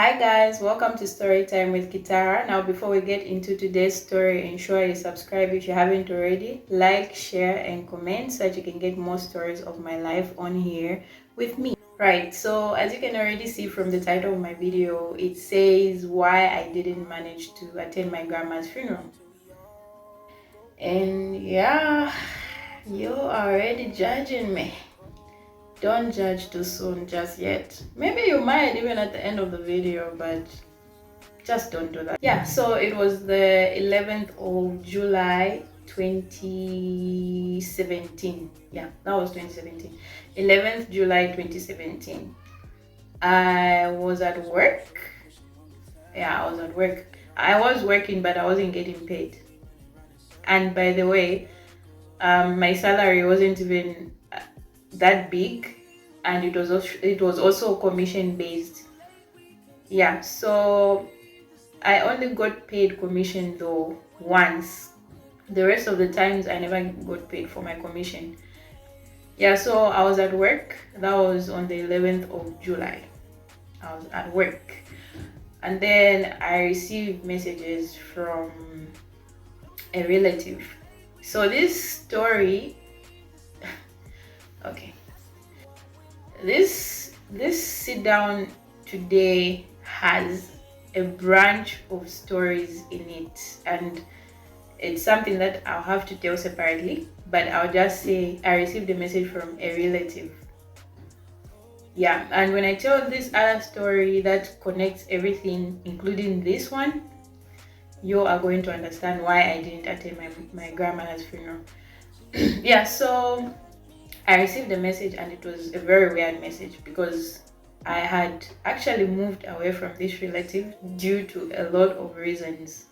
Hi guys, welcome to Storytime with Kitara. Now before we get into today's story, ensure you subscribe if you haven't already. Like, share and comment so that you can get more stories of my life on here with me. Right, so as you can already see from the title of my video, it says why I didn't manage to attend my grandma's funeral. And yeah, you're already judging me. Don't judge too soon just yet. Maybe you might even at the end of the video, but just don't do that. Yeah, so it was the 11th of July 2017. Yeah, that was 2017. 11th July 2017. I was at work. Yeah, I was at work. I was working, but I wasn't getting paid. And by the way, my salary wasn't even that big, and it was also commission based. Yeah, so I only got paid commission though once. The rest of the times I never got paid for my commission. Yeah, so I was at work. That was on the 11th of July. I was at work. And then I received messages from a relative. So this story, okay. This sit down today has a branch of stories in it, and it's something that I'll have to tell separately, but I'll just say I received a message from a relative. Yeah, and when I tell this other story that connects everything, including this one, you are going to understand why I didn't attend my grandmother's funeral. Yeah, so I received a message and it was a very weird message because I had actually moved away from this relative due to a lot of reasons.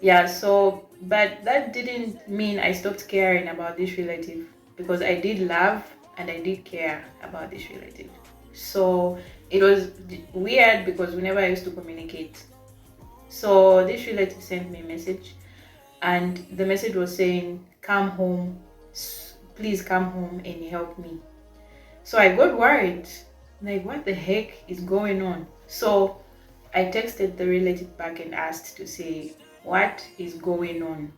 Yeah, so but that didn't mean I stopped caring about this relative, because I did love and I did care about this relative. So it was weird because we never used to communicate. So this relative sent me a message, and the message was saying, "Come home, please come home and help me." So I got worried, like, what the heck is going on? So I texted the relative back and asked to say, what is going on?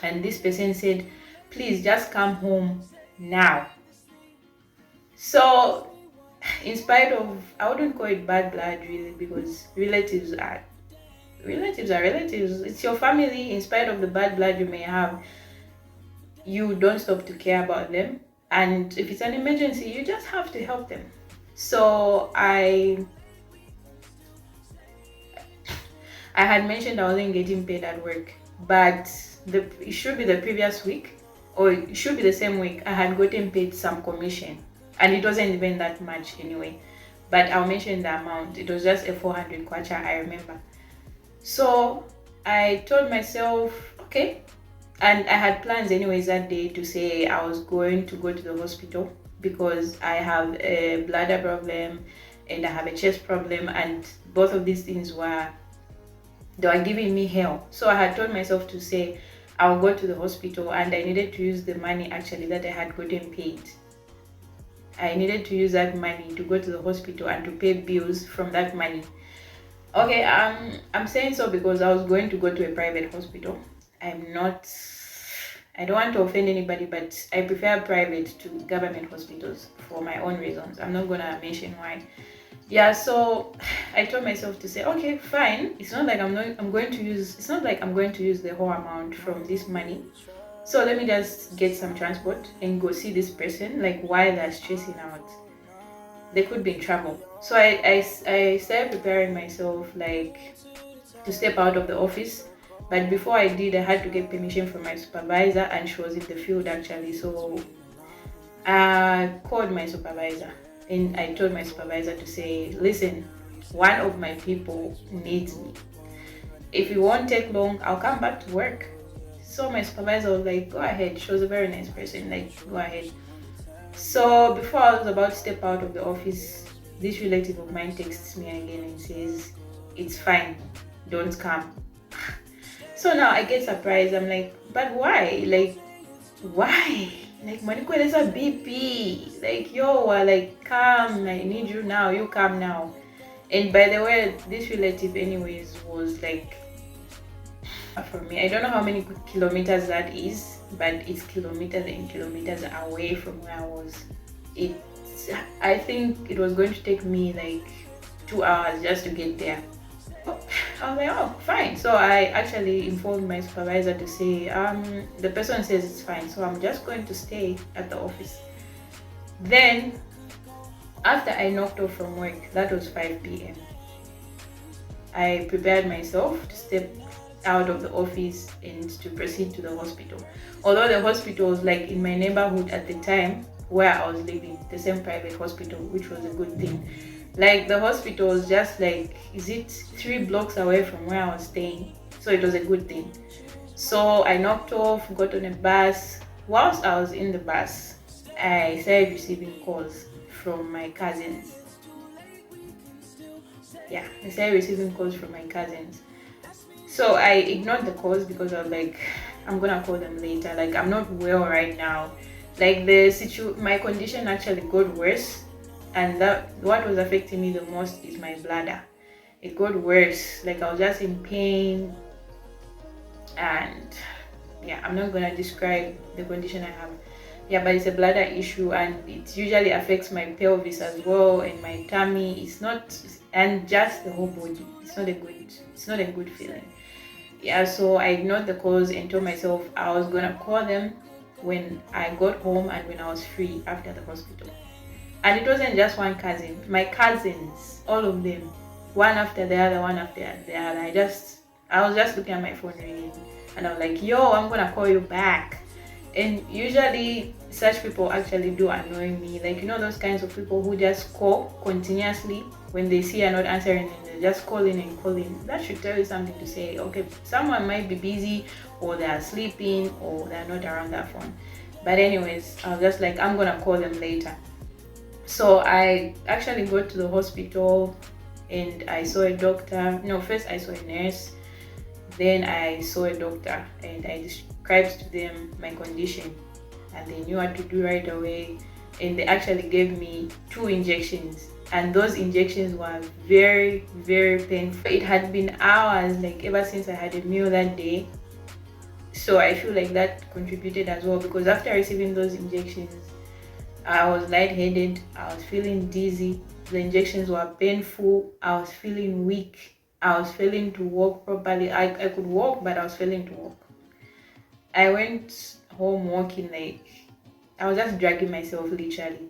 And this person said, please just come home now. So in spite of, I wouldn't call it bad blood really, because relatives are relatives. It's your family. In spite of the bad blood you may have, you don't stop to care about them, and if it's an emergency you just have to help them. So I had mentioned I wasn't getting paid at work, but it should be the previous week, or it should be the same week, I had gotten paid some commission, and it wasn't even that much anyway, but I'll mention the amount. It was just a 400 kwacha, I remember. So I told myself, okay, and I had plans anyways that day to say I was going to go to the hospital because I have a bladder problem and I have a chest problem, and both of these things they were giving me hell. So I had told myself to say I'll go to the hospital, and I needed to use the money actually that I had gotten paid. I needed to use that money to go to the hospital and to pay bills from that money. Okay, I'm saying so because I was going to go to a private hospital. I don't want to offend anybody, but I prefer private to government hospitals for my own reasons. I'm not gonna mention why. Yeah, so I told myself to say, okay, fine. It's not like I'm going to use the whole amount from this money. So let me just get some transport and go see this person, like while they're stressing out. They could be in trouble. So I started preparing myself, like, to step out of the office. But before I did, I had to get permission from my supervisor, and she was in the field actually. So I called my supervisor and I told my supervisor to say, listen, one of my people needs me. If it won't take long, I'll come back to work. So my supervisor was like, go ahead. She was a very nice person, like, go ahead. So before I was about to step out of the office, this relative of mine texts me again and says, it's fine, don't come. So now I get surprised. I'm like, but why? Like, why? Like, Maniko, there's a BP. Like, yo, like, come, I need you now. You come now. And by the way, this relative anyways was like, for me, I don't know how many kilometers that is, but it's kilometers and kilometers away from where I was. I think it was going to take me like 2 hours just to get there. I was like, oh, fine. So I actually informed my supervisor to say, the person says it's fine, so I'm just going to stay at the office. Then, after I knocked off from work, that was 5 p.m. I prepared myself to step out of the office and to proceed to the hospital. Although the hospital was like in my neighborhood at the time where I was living, the same private hospital, which was a good thing. Like the hospital was just like, is it 3 blocks away from where I was staying? So it was a good thing. So I knocked off, got on a bus. Whilst I was in the bus, I started receiving calls from my cousins. Yeah, I started receiving calls from my cousins. So I ignored the calls because I was like, I'm gonna call them later. Like, I'm not well right now. Like my condition actually got worse, and that what was affecting me the most is my bladder. It got worse. Like, I was just in pain, and yeah, I'm not gonna describe the condition I have. Yeah, but it's a bladder issue, and it usually affects my pelvis as well and my tummy. It's not, and just the whole body. It's not a good feeling. Yeah, so I ignored the calls and told myself I was gonna call them when I got home and when I was free after the hospital. And it wasn't just one cousin, my cousins, all of them, one after the other, one after the other. I was just looking at my phone ringing, and I was like, yo, I'm gonna call you back. And usually such people actually do annoy me, like, you know, those kinds of people who just call continuously when they see you're not answering, and they're just calling and calling. That should tell you something to say, okay, someone might be busy, or they're sleeping, or they're not around that phone. But anyways, I was just like, I'm gonna call them later. So I actually got to the hospital and I saw a doctor. No, first I saw a nurse, then I saw a doctor, and I described to them my condition, and they knew what to do right away. And they actually gave me 2 injections, and those injections were very, very painful. It had been hours, like ever since I had a meal that day. So I feel like that contributed as well, because after receiving those injections, I was lightheaded, I was feeling dizzy, the injections were painful, I was feeling weak, I was failing to walk properly. I could walk, but I was failing to walk. I went home walking, like I was just dragging myself literally.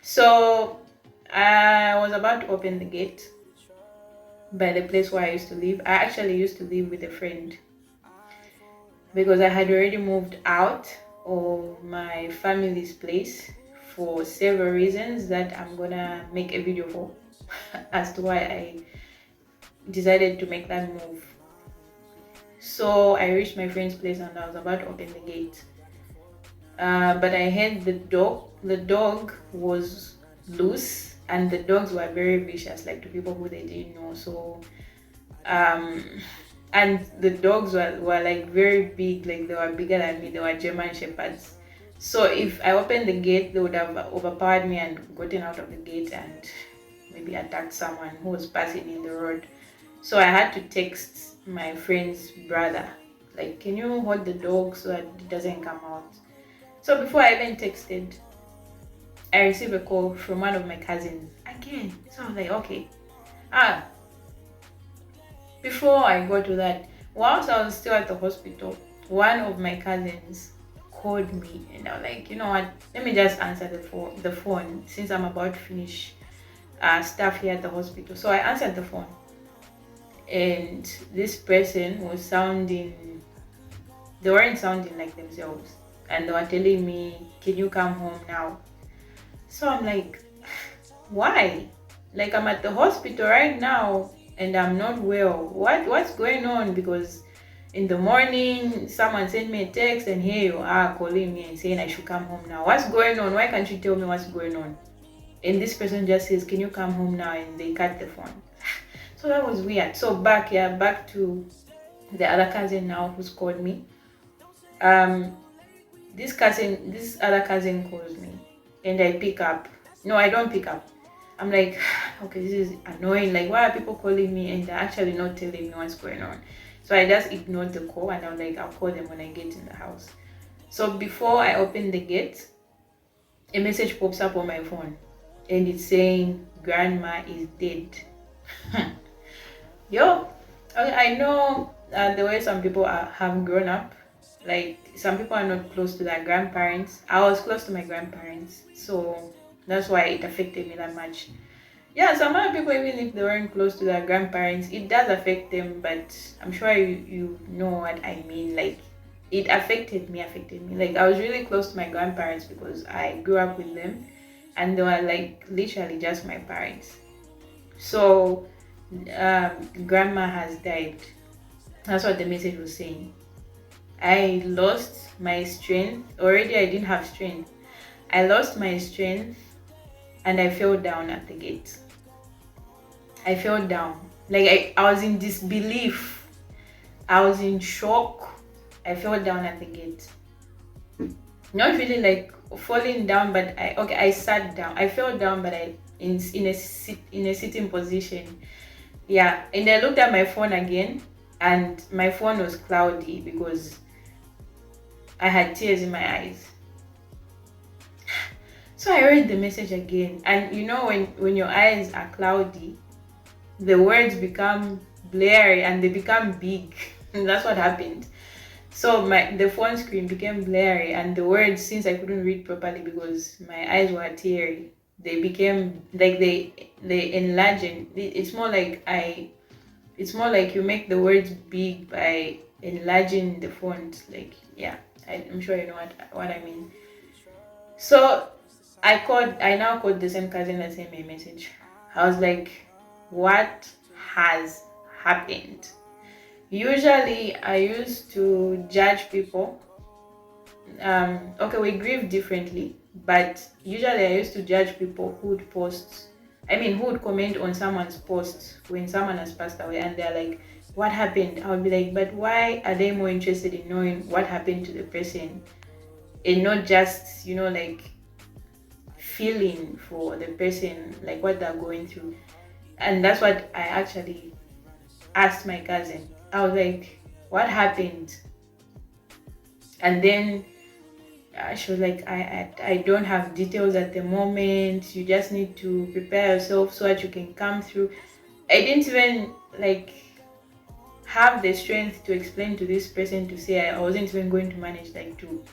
So I was about to open the gate by the place where I used to live. I actually used to live with a friend because I had already moved out of my family's place for several reasons that I'm gonna make a video for as to why I decided to make that move. So I reached my friend's place and I was about to open the gate, but I heard the dog was loose, and the dogs were very vicious, like to people who they didn't know. So and the dogs were like very big, like they were bigger than me. They were German shepherds. So if I opened the gate, they would have overpowered me and gotten out of the gate and maybe attacked someone who was passing in the road. So I had to text my friend's brother, like, can you hold the dog so that it doesn't come out? So before I even texted, I received a call from one of my cousins again. So I was like, okay. Before I go to that, whilst I was still at the hospital, one of my cousins called me, and I was like, you know what, let me just answer the phone since I'm about to finish stuff here at the hospital. So I answered the phone, and this person was they weren't sounding like themselves, and they were telling me, can you come home now? So I'm like, why? Like, I'm at the hospital right now and I'm not well. What's going on? Because in the morning someone sent me a text and here you are calling me and saying I should come home now. What's going on? Why can't you tell me what's going on? And this person just says, can you come home now? And they cut the phone. So that was weird. So back to the other cousin now who's called me. This other cousin calls me and I pick up. No, I don't pick up. I'm like, okay, this is annoying. Like, why are people calling me and they're actually not telling me what's going on? So I just ignored the call and I'm like, I'll call them when I get in the house. So before I open the gate, a message pops up on my phone and it's saying grandma is dead. Yo, I know the way some people have grown up. Like some people are not close to their grandparents. I was close to my grandparents, so that's why it affected me that much. Yeah, some other people, even if they weren't close to their grandparents, it does affect them. But I'm sure you know what I mean. Like it affected me. Like I was really close to my grandparents because I grew up with them, and they were like literally just my parents. So grandma has died. That's what the message was saying. I lost my strength. Already, I didn't have strength. I lost my strength and I fell down at the gate. I fell down. Like, I was in disbelief. I was in shock. I fell down at the gate. Not really like falling down, but I sat down. I fell down, but in a sitting position. Yeah, and I looked at my phone again, and my phone was cloudy because I had tears in my eyes. So I read the message again, and you know when your eyes are cloudy, the words become blurry and they become big. And that's what happened. So the phone screen became blurry, and the words, since I couldn't read properly because my eyes were teary, they became like they enlarged. It's more like you make the words big by enlarging the font. Like, yeah, I'm sure you know what I mean. So I now called the same cousin that sent me a message. I was like, what has happened? Usually I used to judge people. Okay, we grieve differently, but usually I used to judge people who would comment on someone's post when someone has passed away and they're like, what happened? I would be like, but why are they more interested in knowing what happened to the person and not just, like feeling for the person, like what they're going through? And that's what I actually asked my cousin. I was like, what happened? And then she was like, I don't have details at the moment. You just need to prepare yourself so that you can come through. I didn't even like have the strength to explain to this person to say I wasn't even going to manage like to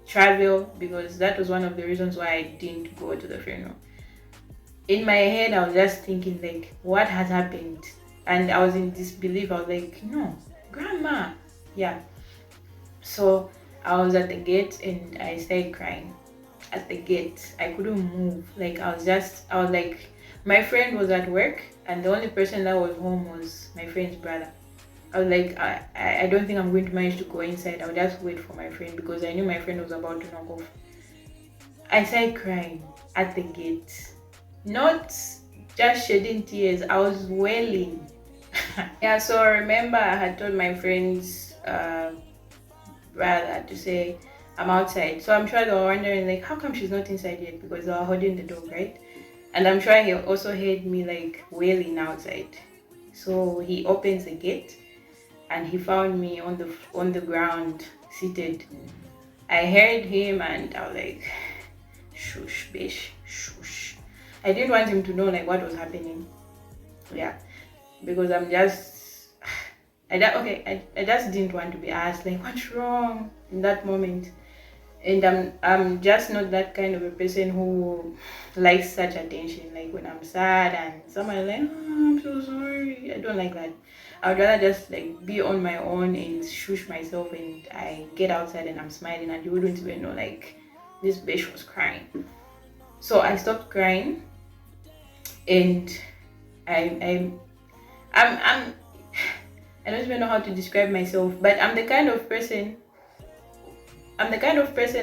travel, because that was one of the reasons why I didn't go to the funeral. In my head, I was just thinking like, what has happened? And I was in disbelief. I was like, no, grandma. Yeah. So I was at the gate and I started crying at the gate. I couldn't move. Like I was like, my friend was at work and the only person that was home was my friend's brother. I was like, I don't think I'm going to manage to go inside. I'll just wait for my friend because I knew my friend was about to knock off. I started crying at the gate. Not just shedding tears, I was wailing. Yeah, so I remember I had told my friends brother to say I'm outside. So I'm sure they were wondering like, how come she's not inside yet? Because they were holding the dog, right? And I'm sure he also heard me like wailing outside. So he opens the gate and he found me on the ground seated. I heard him and I was like, shush, bish, shush. I didn't want him to know like what was happening. Yeah, because I just didn't want to be asked like what's wrong in that moment. And I'm just not that kind of a person who likes such attention. Like when I'm sad and someone like, oh, I'm so sorry. I don't like that. I would rather just like be on my own and shush myself, and I get outside and I'm smiling and you wouldn't even know like this bitch was crying. So I stopped crying and I'm I don't even know how to describe myself, but I'm the kind of person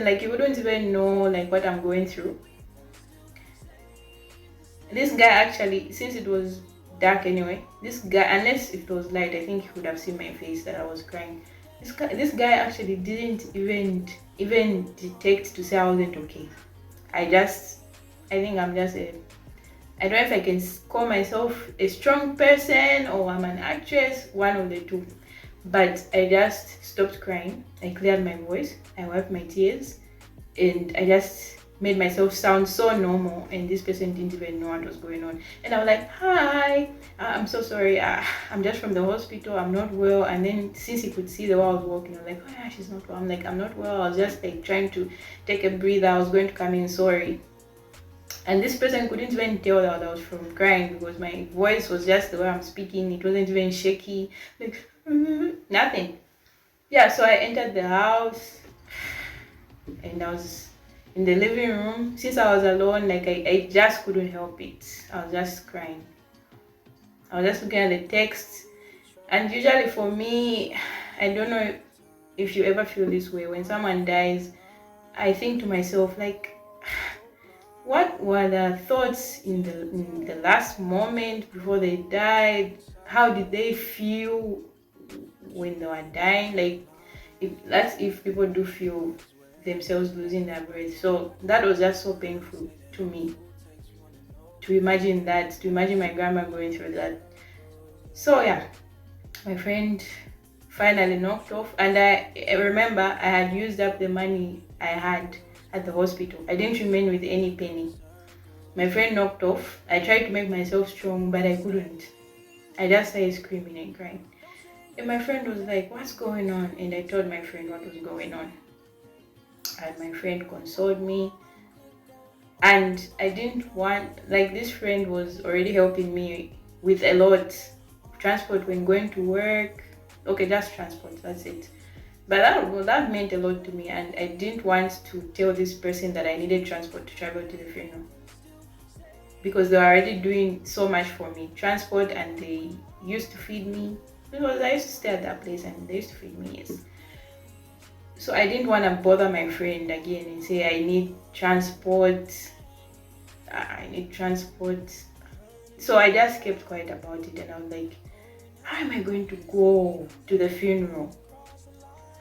like you wouldn't even know like what I'm going through. This guy actually, since it was dark anyway, this guy, unless if it was light, I think he would have seen my face that I was crying. This guy actually didn't even detect to say I wasn't okay. I think I'm just I don't know if I can call myself a strong person or I'm an actress, one of the two. But I just stopped crying. I cleared my voice. I wiped my tears, and I just made myself sound so normal. And this person didn't even know what was going on. And I was like, "Hi, I'm so sorry. I'm just from the hospital. I'm not well." And then since he could see the way I was walking, I was like, "Oh yeah, she's not well." I'm like, "I'm not well. I was just like trying to take a breather. I was going to come in. Sorry." And this person couldn't even tell that I was from crying because my voice was just the way I'm speaking. It wasn't even shaky, like nothing. Yeah, so I entered the house and I was in the living room. Since I was alone, like I just couldn't help it. I was just crying. I was just looking at the text. And usually for me, I don't know if you ever feel this way. When someone dies, I think to myself, like, what were the thoughts in the last moment before they died? How did they feel when they were dying? Like, if people do feel themselves losing their breath. So that was just so painful to me to imagine my grandma going through that. So yeah, my friend finally knocked off, and I remember I had used up the money I had at the hospital. I didn't remain with any penny. My friend knocked off. I tried to make myself strong, but I couldn't. I just started screaming and crying. And my friend was like, "What's going on?" And I told my friend what was going on. And my friend consoled me. And I didn't want, like, this friend was already helping me with a lot. Transport when going to work. Okay, just transport, that's it. But that meant a lot to me. And I didn't want to tell this person that I needed transport to travel to the funeral, because they were already doing so much for me. Transport, and they used to feed me. Because I used to stay at that place and they used to feed me, yes. So I didn't want to bother my friend again and say I need transport. I need transport. So I just kept quiet about it, and I was like, how am I going to go to the funeral?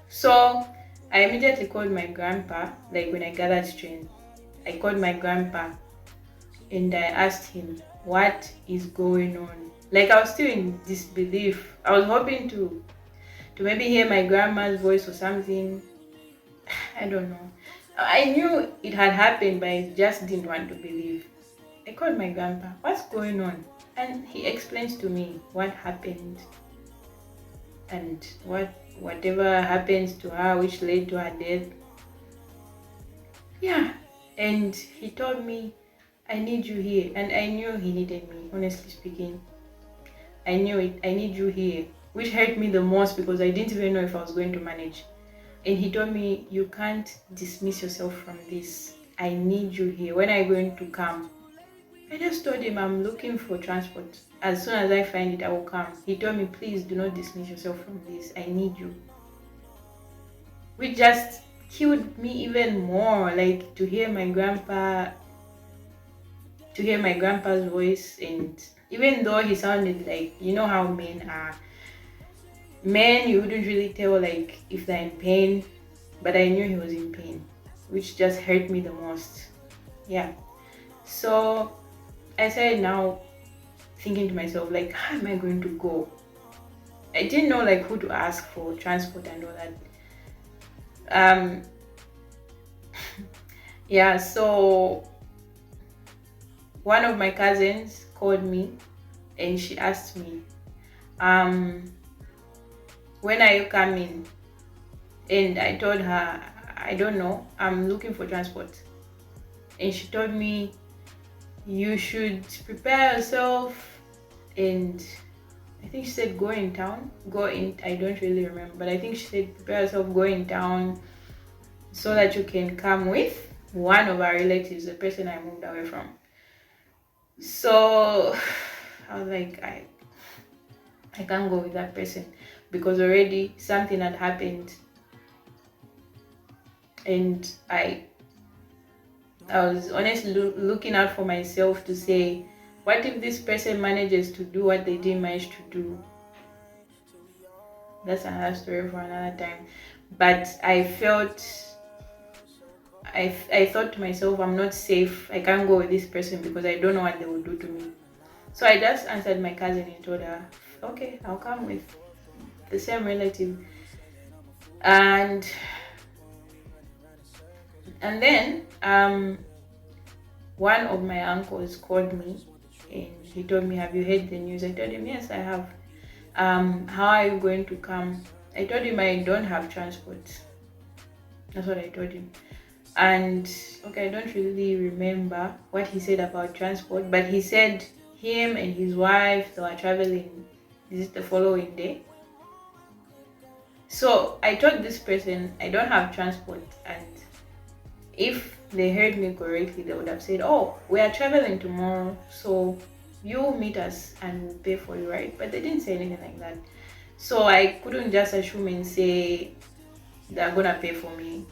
So I immediately called my grandpa, like when I gathered strength. I called my grandpa and I asked him what is going on. Like, I was still in disbelief. I was hoping to maybe hear my grandma's voice or something. I don't know. I knew it had happened, but I just didn't want to believe. I called my grandpa, what's going on? And he explains to me what happened and whatever happens to her, which led to her death. Yeah. And he told me, I need you here. And I knew he needed me, honestly speaking. I knew it. I need you here. Which hurt me the most because I didn't even know if I was going to manage. And he told me, you can't dismiss yourself from this. I need you here. When are you going to come? I just told him I'm looking for transport. As soon as I find it, I will come. He told me, please do not dismiss yourself from this. I need you. Which just killed me even more. Like, to hear my grandpa's voice, and even though he sounded like, you know how men are. Men, you wouldn't really tell like if they're in pain, but I knew he was in pain, which just hurt me the most. Yeah. So I started now thinking to myself, like, how am I going to go? I didn't know like who to ask for transport and all that. Yeah, so one of my cousins called me and she asked me, when are you coming? And I told her, I don't know, I'm looking for transport. And she told me, you should prepare yourself, and I think she said go in town. Go in, I don't really remember, but I think she said prepare yourself, go in town so that you can come with one of our relatives, the person I moved away from. So I was like, I can't go with that person because already something had happened, and I was honestly looking out for myself to say, what if this person manages to do what they didn't manage to do? That's another story for another time. But I felt I thought to myself, I'm not safe. I can't go with this person because I don't know what they will do to me. So I just answered my cousin and told her, okay, I'll come with the same relative. And then one of my uncles called me and he told me, have you heard the news? I told him, yes, I have. How are you going to come? I told him I don't have transport. That's what I told him. And okay, I don't really remember what he said about transport, but he said him and his wife, they were traveling the following day. So I told this person I don't have transport, and if they heard me correctly, they would have said, oh, we are traveling tomorrow, so you meet us and we'll pay for you, right? But they didn't say anything like that. So I couldn't just assume and say they're gonna pay for me.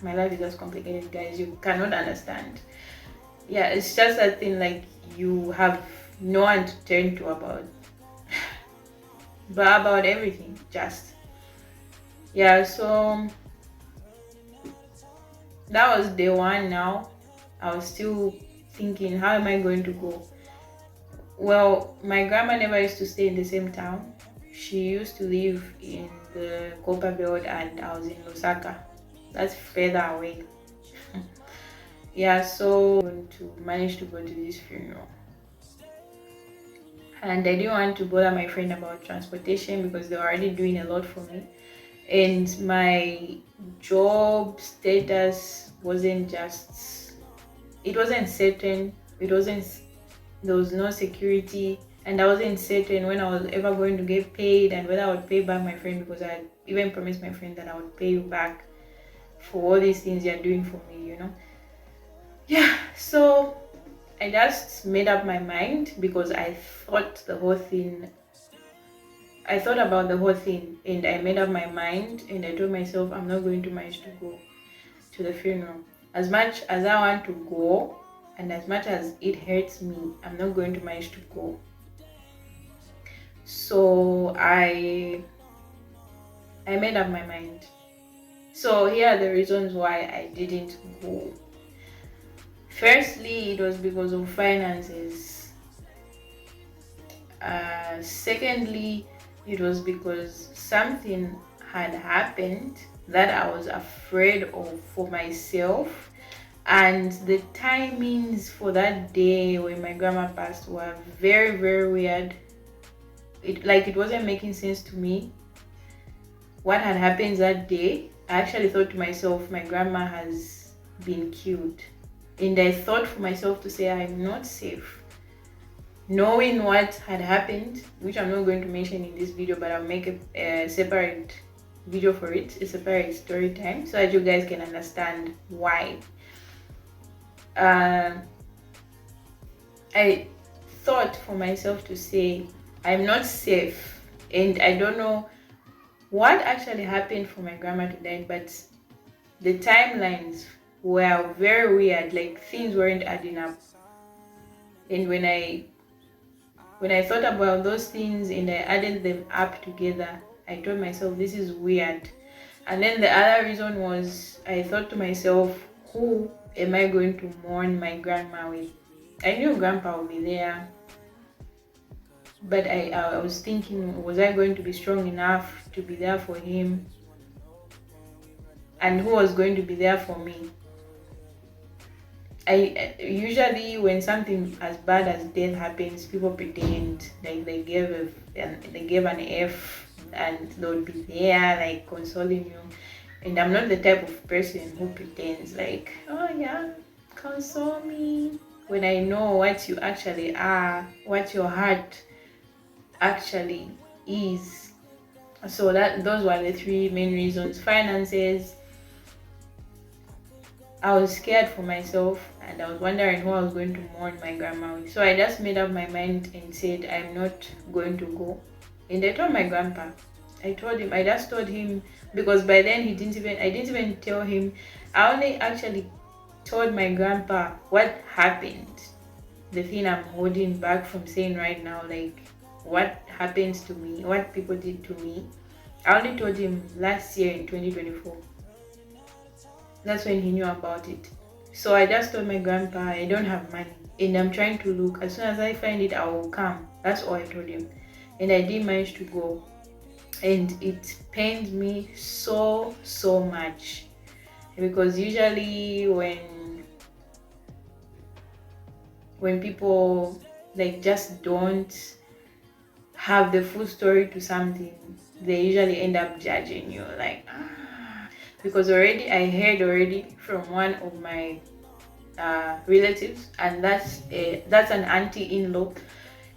My life is just complicated, guys. You cannot understand. Yeah, it's just that thing, like you have no one to turn to about but about everything. Just yeah, so that was day one. Now I was still thinking, how am I going to go? Well, my grandma never used to stay in the same town. She used to live in the Copper Belt and I was in Lusaka. That's further away. Yeah, so to manage to go to this funeral. And I didn't want to bother my friend about transportation because they were already doing a lot for me. And my job status wasn't certain. There was no security, and I wasn't certain when I was ever going to get paid and whether I would pay back my friend, because I had even promised my friend that I would pay you back for all these things you're doing for me, Yeah, so I just made up my mind because I thought about the whole thing, and I made up my mind and I told myself I'm not going to manage to go to the funeral. As much as I want to go and as much as it hurts me, I'm not going to manage to go. So I made up my mind. So here are the reasons why I didn't go. Firstly, it was because of finances. Secondly, it was because something had happened that I was afraid of for myself, and the timings for that day when my grandma passed were very, very weird. It wasn't making sense to me what had happened that day. I actually thought to myself, my grandma has been killed, and I thought for myself to say I'm not safe. Knowing what had happened, which I'm not going to mention in this video, but I'll make a separate video for it, a separate story time, so that you guys can understand why. I thought for myself to say I'm not safe, and I don't know what actually happened for my grandma to die, but the timelines were very weird, like things weren't adding up. And when I thought about those things and I added them up together, I told myself this is weird. And then the other reason was I thought to myself, who am I going to mourn my grandma with? I knew grandpa would be there, but I was thinking, was I going to be strong enough to be there for him? And who was going to be there for me? I usually, when something as bad as death happens, people pretend like they gave an F and they would be there like consoling you. And I'm not the type of person who pretends like, oh yeah, console me, when I know what you actually are, what your heart actually is. So those were the three main reasons. Finances, I was scared for myself, and I was wondering who I was going to mourn my grandma with. So I just made up my mind and said I'm not going to go. And I told my grandpa. I just told him, because by then I didn't even tell him. I only actually told my grandpa what happened. The thing I'm holding back from saying right now, like what happens to me, what people did to me. I only told him last year in 2024. That's when he knew about it. So I just told my grandpa, I don't have money and I'm trying to look. As soon as I find it, I will come. That's all I told him. And I did manage to go. And it pained me so much, because usually when people like just don't have the full story to something, they usually end up judging you like, because already I heard already from one of my relatives, and that's an auntie-in-law.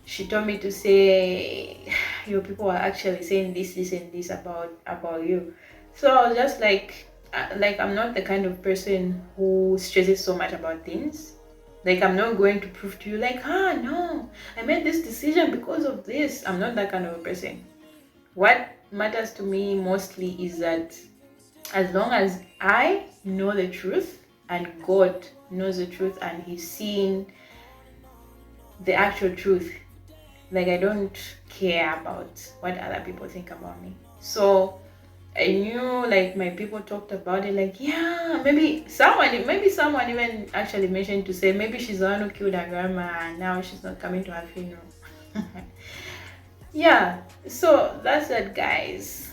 She told me to say, your people are actually saying this and this about you. So I was just like I'm not the kind of person who stresses so much about things. Like, I'm not going to prove to you like, no, I made this decision because of this. I'm not that kind of a person. What matters to me mostly is that as long as I know the truth and God knows the truth and he's seeing the actual truth, like, I don't care about what other people think about me. So I knew, like, my people talked about it, like, yeah, maybe someone even actually mentioned to say maybe she's the one who killed her grandma and now she's not coming to her funeral. Yeah, so that's it, guys.